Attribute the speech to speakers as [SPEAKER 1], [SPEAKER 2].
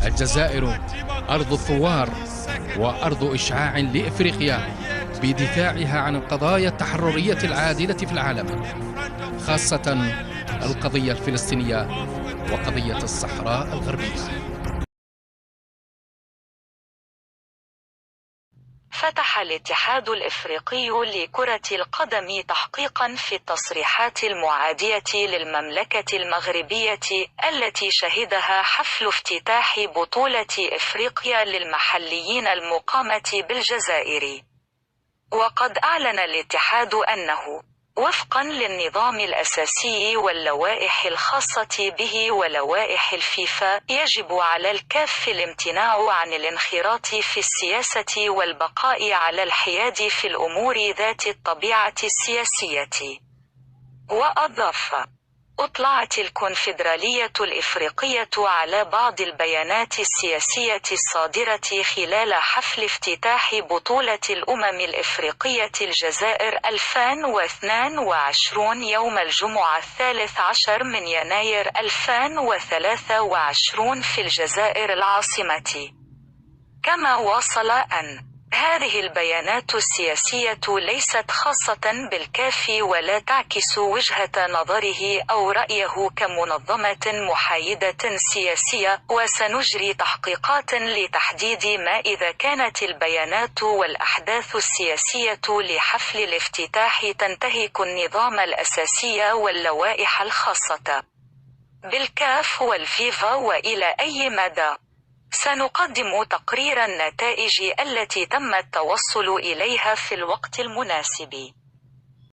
[SPEAKER 1] الجزائر أرض الثوار وأرض إشعاع لإفريقيا بدفاعها عن القضايا التحررية العادلة في العالم، خاصة القضية الفلسطينية وقضية الصحراء الغربية.
[SPEAKER 2] فتح الاتحاد الإفريقي لكرة القدم تحقيقا في التصريحات المعادية للمملكة المغربية التي شهدها حفل افتتاح بطولة إفريقيا للمحليين المقامة بالجزائر. وقد أعلن الاتحاد أنه وفقا للنظام الأساسي واللوائح الخاصة به ولوائح الفيفا يجب على الكاف الامتناع عن الانخراط في السياسة والبقاء على الحياد في الأمور ذات الطبيعة السياسية. وأضاف: أطلعت الكونفدرالية الإفريقية على بعض البيانات السياسية الصادرة خلال حفل افتتاح بطولة الأمم الإفريقية الجزائر 2022 يوم الجمعة 13 من يناير 2023 في الجزائر العاصمة. كما واصل أن هذه البيانات السياسية ليست خاصة بالكاف ولا تعكس وجهة نظره أو رأيه كمنظمة محايدة سياسية، وسنجري تحقيقات لتحديد ما إذا كانت البيانات والأحداث السياسية لحفل الافتتاح تنتهك النظام الأساسي واللوائح الخاصة بالكاف والفيفا وإلى أي مدى. سنقدم تقرير النتائج التي تم التوصل إليها في الوقت المناسب.